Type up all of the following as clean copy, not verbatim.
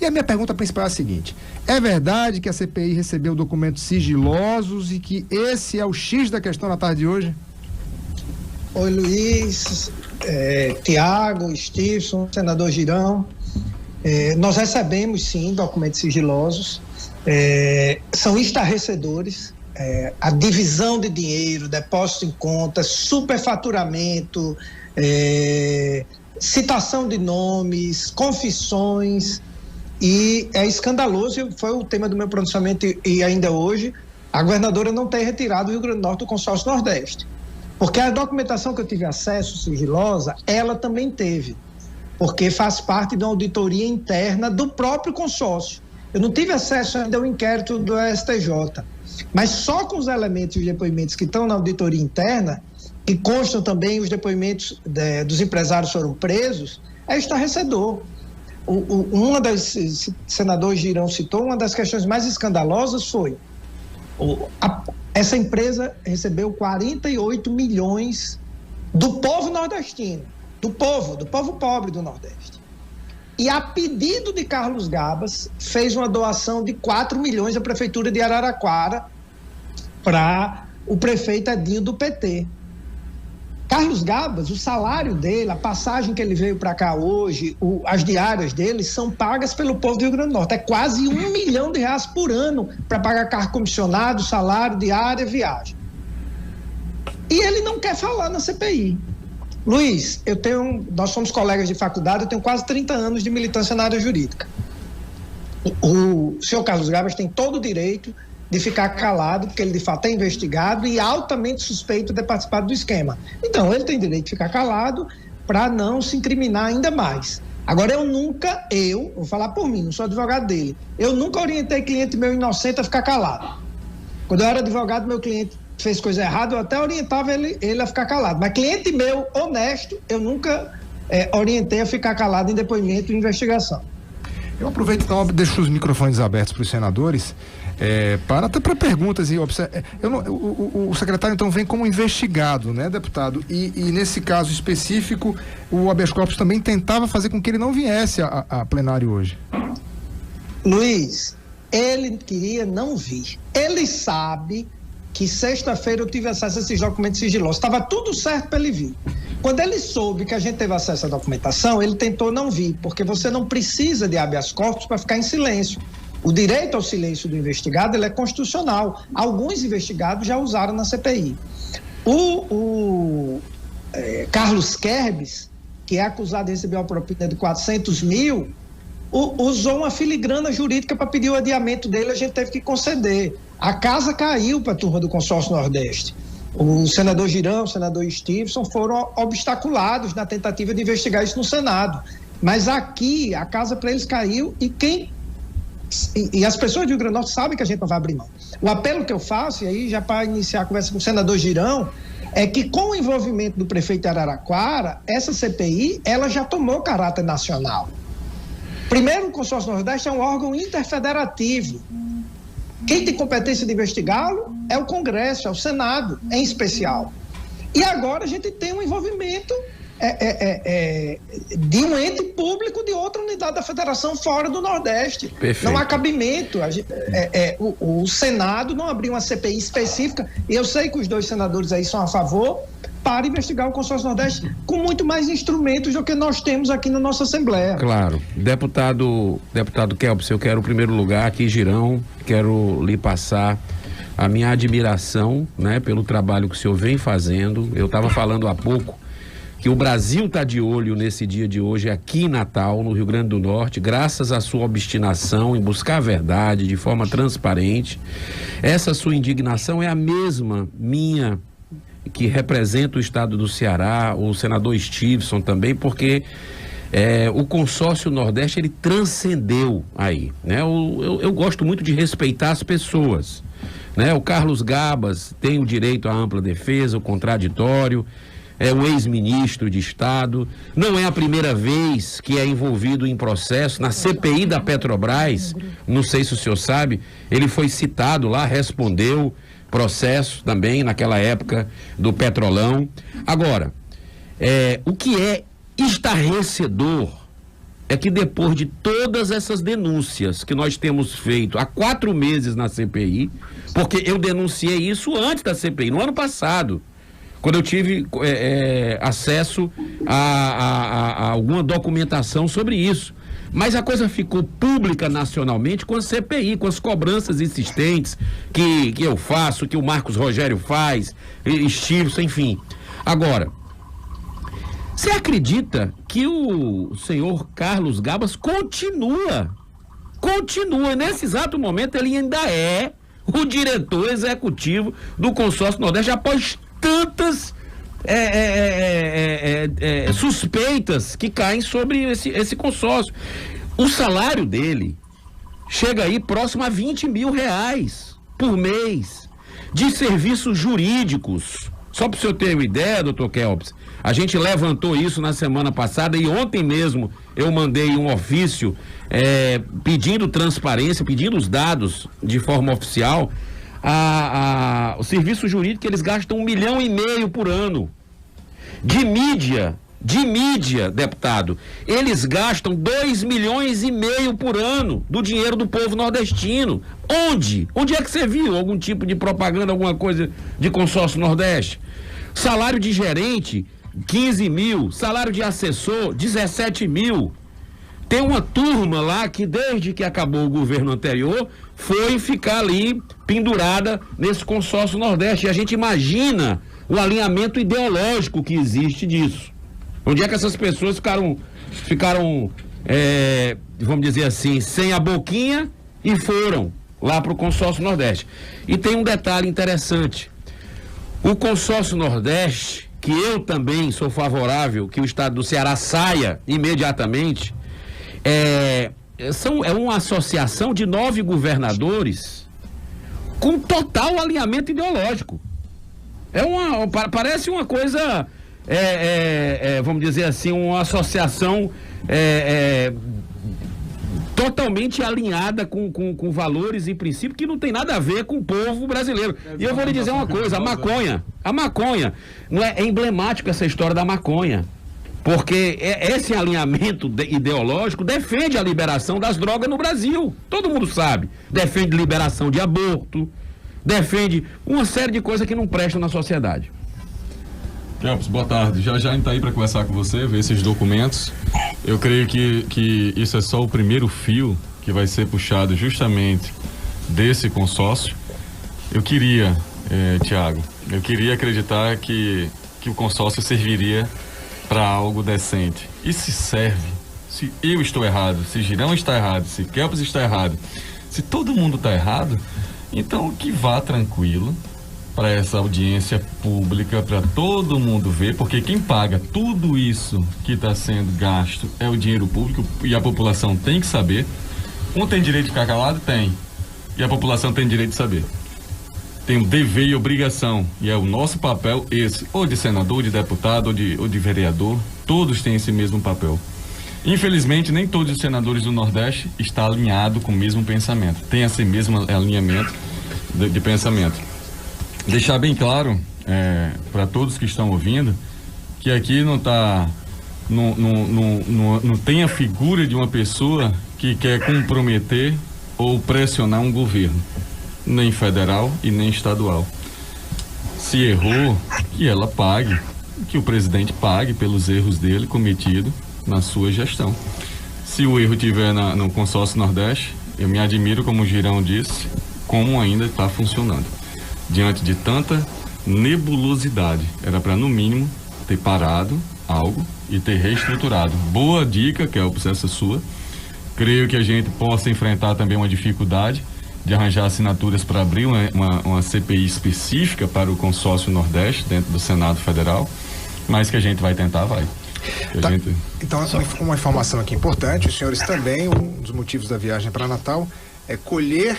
E a minha pergunta principal é a seguinte: é verdade que a CPI recebeu documentos sigilosos e que esse é o X da questão na tarde de hoje? Oi, Luiz, Tiago, Stevenson, senador Girão. Nós recebemos, sim, documentos sigilosos. São estarrecedores. A divisão de dinheiro, depósito em contas, superfaturamento, citação de nomes, confissões, e é escandaloso. Foi o tema do meu pronunciamento e ainda hoje, a governadora não ter retirado o Rio Grande do Norte do consórcio Nordeste, porque a documentação que eu tive acesso sigilosa, ela também teve, porque faz parte de uma auditoria interna do próprio consórcio. Eu não tive acesso ainda ao inquérito do STJ, mas só com os elementos e os depoimentos que estão na auditoria interna, que constam também os depoimentos dos empresários que foram presos, é estarrecedor. Senador Girão citou, uma das questões mais escandalosas foi essa empresa recebeu 48 milhões do povo nordestino, do povo pobre do Nordeste. E a pedido de Carlos Gabas, fez uma doação de 4 milhões à Prefeitura de Araraquara para o prefeito Edinho do PT. Carlos Gabas, o salário dele, a passagem que ele veio para cá hoje, as diárias dele são pagas pelo povo do Rio Grande do Norte. É quase R$1 milhão por ano para pagar carro comissionado, salário, diária, viagem. E ele não quer falar na CPI. Luiz, nós somos colegas de faculdade, eu tenho quase 30 anos de militância na área jurídica. O senhor Carlos Gabas tem todo o direito de ficar calado, porque ele de fato é investigado e altamente suspeito de ter participado do esquema. Então, ele tem direito de ficar calado para não se incriminar ainda mais. Agora, vou falar por mim, não sou advogado dele, eu nunca orientei cliente meu inocente a ficar calado. Quando eu era advogado, meu cliente fez coisa errada, eu até orientava ele a ficar calado. Mas cliente meu, honesto, eu nunca orientei a ficar calado em depoimento e investigação. Eu aproveito então, deixo os microfones abertos para os senadores, até para perguntas e o secretário então vem como investigado, né, deputado? E nesse caso específico, o habeas corpus também tentava fazer com que ele não viesse a plenário hoje. Luiz, ele queria não vir. Ele sabe que sexta-feira eu tive acesso a esses documentos sigilosos. Estava tudo certo para ele vir. Quando ele soube que a gente teve acesso à documentação, ele tentou não vir, porque você não precisa de habeas corpus para ficar em silêncio. O direito ao silêncio do investigado, ele é constitucional. Alguns investigados já usaram na CPI. Carlos Kerbes, que é acusado de receber uma propina de 400 mil, usou uma filigrana jurídica para pedir o adiamento dele, a gente teve que conceder. A casa caiu para a turma do consórcio Nordeste. O senador Girão, o senador Stevenson foram obstaculados na tentativa de investigar isso no Senado. Mas aqui, a casa para eles caiu e as pessoas do Rio Grande do Norte sabem que a gente não vai abrir mão. O apelo que eu faço, e aí já para iniciar a conversa com o senador Girão, é que com o envolvimento do prefeito de Araraquara, essa CPI, ela já tomou caráter nacional. Primeiro, o consórcio Nordeste é um órgão interfederativo. Quem tem competência de investigá-lo é o Congresso, é o Senado, em especial. E agora a gente tem um envolvimento de um ente público de outra unidade da federação fora do Nordeste. Perfeito. Não há cabimento. O Senado não abriu uma CPI específica, e eu sei que os dois senadores aí são a favor, para investigar o consórcio Nordeste com muito mais instrumentos do que nós temos aqui na nossa Assembleia. Claro. Deputado Kelps, eu quero, em primeiro lugar, aqui, Girão, quero lhe passar a minha admiração, né, pelo trabalho que o senhor vem fazendo. Eu estava falando há pouco que o Brasil está de olho nesse dia de hoje aqui em Natal, no Rio Grande do Norte, graças à sua obstinação em buscar a verdade de forma transparente. Essa sua indignação é a mesma minha, que representa o estado do Ceará, o senador Stevenson também, porque o consórcio Nordeste, ele transcendeu aí, né? Eu gosto muito de respeitar as pessoas, né? O Carlos Gabas tem o direito à ampla defesa, o contraditório, é um ex-ministro de Estado, não é a primeira vez que é envolvido em processo. Na CPI da Petrobras, não sei se o senhor sabe, ele foi citado lá, respondeu processo também naquela época do Petrolão. Agora, o que é estarrecedor é que depois de todas essas denúncias que nós temos feito há 4 meses na CPI, porque eu denunciei isso antes da CPI, no ano passado, quando eu tive acesso a alguma documentação sobre isso. Mas a coisa ficou pública nacionalmente com a CPI, com as cobranças insistentes que eu faço, que o Marcos Rogério faz, Stilson, enfim. Agora, você acredita que o senhor Carlos Gabas continua, nesse exato momento ele ainda é o diretor executivo do Consórcio Nordeste após tantas suspeitas que caem sobre esse consórcio. O salário dele chega aí próximo a R$20 mil por mês de serviços jurídicos. Só para o senhor ter uma ideia, doutor Kelps, a gente levantou isso na semana passada e ontem mesmo eu mandei um ofício pedindo transparência, pedindo os dados de forma oficial. O serviço jurídico, eles gastam R$1,5 milhão por ano. De mídia, deputado, eles gastam R$2,5 milhões por ano do dinheiro do povo nordestino. Onde? Onde é que você viu algum tipo de propaganda, alguma coisa de Consórcio Nordeste? Salário de gerente, 15 mil. Salário de assessor, 17 mil. Tem uma turma lá que desde que acabou o governo anterior foi ficar ali pendurada nesse Consórcio Nordeste. E a gente imagina o alinhamento ideológico que existe disso. Onde é que essas pessoas ficaram vamos dizer assim, sem a boquinha e foram lá para o Consórcio Nordeste. E tem um detalhe interessante. O Consórcio Nordeste, que eu também sou favorável que o estado do Ceará saia imediatamente, é uma associação de 9 governadores com total alinhamento ideológico. Parece uma coisa, vamos dizer assim, uma associação totalmente alinhada com valores e princípios que não tem nada a ver com o povo brasileiro. E eu vou lhe dizer uma coisa, a maconha, não é emblemático essa história da maconha. Porque esse alinhamento ideológico defende a liberação das drogas no Brasil. Todo mundo sabe. Defende liberação de aborto, defende uma série de coisas que não prestam na sociedade. Kelps, boa tarde. Já a gente está aí para conversar com você, ver esses documentos. Eu creio que isso é só o primeiro fio que vai ser puxado justamente desse consórcio. Eu queria, Tiago, acreditar que o consórcio serviria para algo decente. E se serve, se eu estou errado, se Girão está errado, se Kelps está errado, se todo mundo está errado, então que vá tranquilo para essa audiência pública, para todo mundo ver, porque quem paga tudo isso que está sendo gasto é o dinheiro público e a população tem que saber. Um tem direito de ficar calado? Tem. E a população tem direito de saber. Tem o dever e obrigação, e é o nosso papel esse, ou de senador, de deputado, ou de vereador, todos têm esse mesmo papel. Infelizmente, nem todos os senadores do Nordeste estão alinhados com o mesmo pensamento, tem esse mesmo alinhamento de pensamento. Deixar bem claro para todos que estão ouvindo que aqui não tem a figura de uma pessoa que quer comprometer ou pressionar um governo, nem federal e nem estadual. Se errou, que ela pague, que o presidente pague pelos erros dele cometidos na sua gestão. Se o erro tiver no Consórcio Nordeste, eu me admiro, como o Girão disse, como ainda está funcionando. Diante de tanta nebulosidade, era para no mínimo ter parado algo e ter reestruturado. Boa dica, Kelps, essa sua. Creio que a gente possa enfrentar também uma dificuldade de arranjar assinaturas para abrir uma CPI específica para o Consórcio Nordeste dentro do Senado Federal, mas que a gente vai tentar, vai. Tá. Então, uma informação aqui importante, os senhores também, um dos motivos da viagem para Natal é colher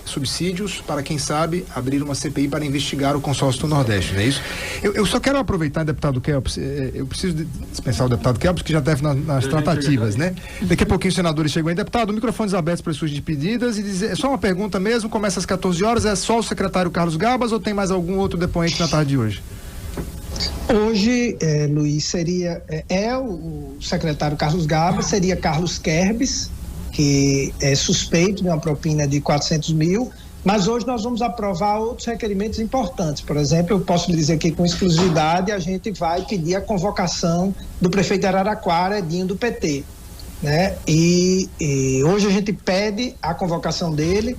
subsídios para, quem sabe, abrir uma CPI para investigar o Consórcio do Nordeste, não é isso? Eu só quero aproveitar, deputado Kelps, eu preciso dispensar o deputado Kelps, que já deve nas tratativas, né? Daqui a pouquinho os senadores chegam aí. Deputado, microfones abertos para as suas despedidas e dizer, é só uma pergunta mesmo, começa às 14 horas, é só o secretário Carlos Gabas ou tem mais algum outro depoente na tarde de hoje? Hoje, Luiz, seria o secretário Carlos Gabas, seria Carlos Kerbes, que é suspeito de uma propina de 400 mil, mas hoje nós vamos aprovar outros requerimentos importantes. Por exemplo, eu posso lhe dizer aqui com exclusividade, a gente vai pedir a convocação do prefeito de Araraquara, Edinho, do PT, né? E hoje a gente pede a convocação dele,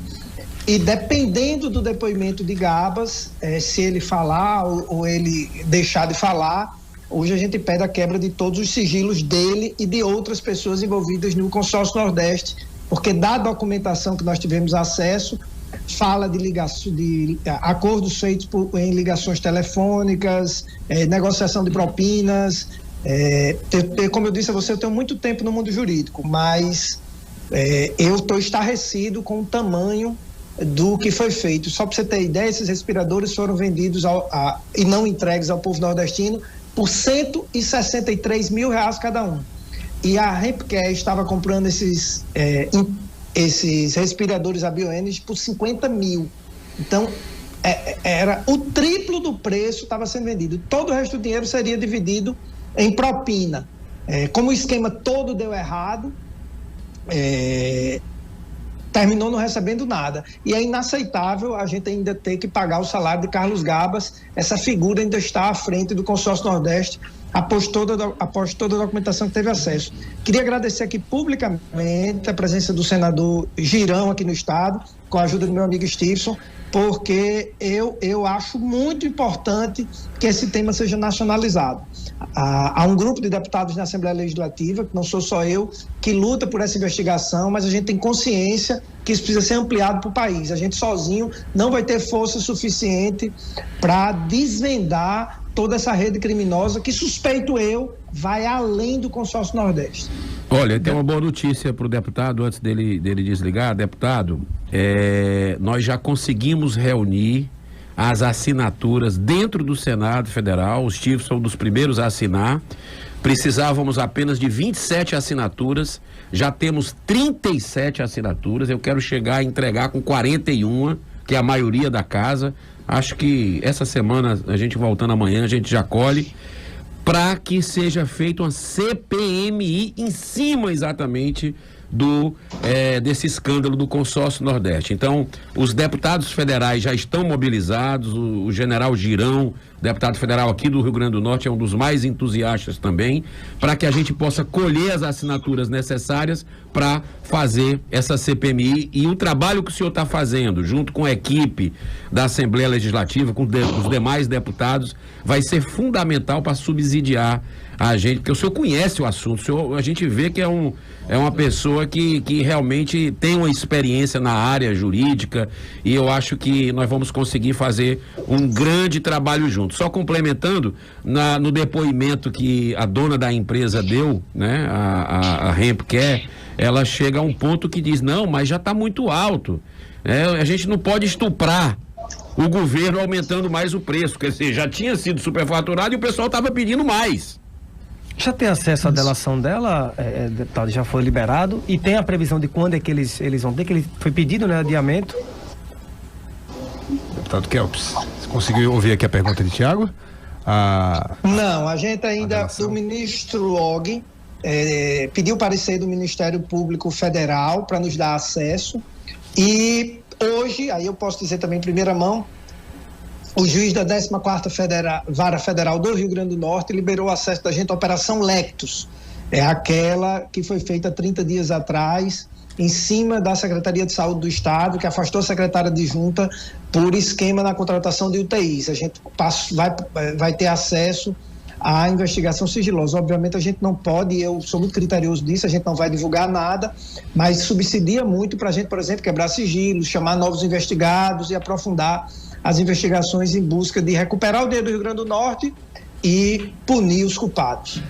e dependendo do depoimento de Gabas, se ele falar ou ele deixar de falar, hoje a gente pede a quebra de todos os sigilos dele e de outras pessoas envolvidas no Consórcio Nordeste, porque da documentação que nós tivemos acesso, fala de acordos feitos em ligações telefônicas, negociação de propinas. Como eu disse a você, eu tenho muito tempo no mundo jurídico, mas eu estou estarrecido com o tamanho do que foi feito. Só para você ter ideia, esses respiradores foram vendidos e não entregues ao povo nordestino por R$163 mil cada um. E a Rempcare estava comprando esses respiradores AbioEnergy por 50 mil. Então, era o triplo do preço estava sendo vendido. Todo o resto do dinheiro seria dividido em propina. Como o esquema todo deu errado, terminou não recebendo nada. E é inaceitável a gente ainda ter que pagar o salário de Carlos Gabas. Essa figura ainda está à frente do Consórcio Nordeste, após toda a documentação que teve acesso. Queria agradecer aqui publicamente a presença do senador Girão aqui no estado, com a ajuda do meu amigo Stevenson, porque eu acho muito importante que esse tema seja nacionalizado. Há um grupo de deputados na Assembleia Legislativa, que não sou só eu, que luta por essa investigação, mas a gente tem consciência que isso precisa ser ampliado para o país. A gente sozinho não vai ter força suficiente para desvendar toda essa rede criminosa que, suspeito eu, vai além do Consórcio Nordeste. Olha, tem uma boa notícia para o deputado, antes dele desligar. Deputado, nós já conseguimos reunir as assinaturas dentro do Senado Federal. Os Chiefs são dos primeiros a assinar. Precisávamos apenas de 27 assinaturas, já temos 37 assinaturas. Eu quero chegar a entregar com 41, que é a maioria da casa. Acho que essa semana, a gente voltando amanhã, a gente já colhe, para que seja feita uma CPMI em cima exatamente desse escândalo do Consórcio Nordeste. Então, os deputados federais já estão mobilizados, o general Girão, deputado federal aqui do Rio Grande do Norte, é um dos mais entusiastas também, para que a gente possa colher as assinaturas necessárias para fazer essa CPMI. E o trabalho que o senhor está fazendo, junto com a equipe da Assembleia Legislativa, com os demais deputados, vai ser fundamental para subsidiar a gente, porque o senhor conhece o assunto, a gente vê que é uma pessoa que realmente tem uma experiência na área jurídica, e eu acho que nós vamos conseguir fazer um grande trabalho junto. Só complementando, no depoimento que a dona da empresa deu, né, a Rempcare, ela chega a um ponto que diz, não, mas já está muito alto, a gente não pode estuprar o governo aumentando mais o preço, quer dizer, já tinha sido superfaturado e o pessoal estava pedindo mais. Já tem acesso à delação dela, deputado, já foi liberado, e tem a previsão de quando é que eles vão ter, que ele foi pedido, né, adiamento? Deputado Kelps, você conseguiu ouvir aqui a pergunta de Tiago? Não, a gente ainda, do ministro Log, pediu parecer do Ministério Público Federal para nos dar acesso, e hoje, aí eu posso dizer também em primeira mão, o juiz da 14ª Vara Federal do Rio Grande do Norte liberou o acesso da gente à Operação Lectus. É aquela que foi feita 30 dias atrás, em cima da Secretaria de Saúde do Estado, que afastou a secretária adjunta por esquema na contratação de UTIs. A gente vai ter acesso à investigação sigilosa. Obviamente a gente não pode, eu sou muito criterioso disso, a gente não vai divulgar nada, mas subsidia muito para a gente, por exemplo, quebrar sigilos, chamar novos investigados e aprofundar as investigações em busca de recuperar o dinheiro do Rio Grande do Norte e punir os culpados.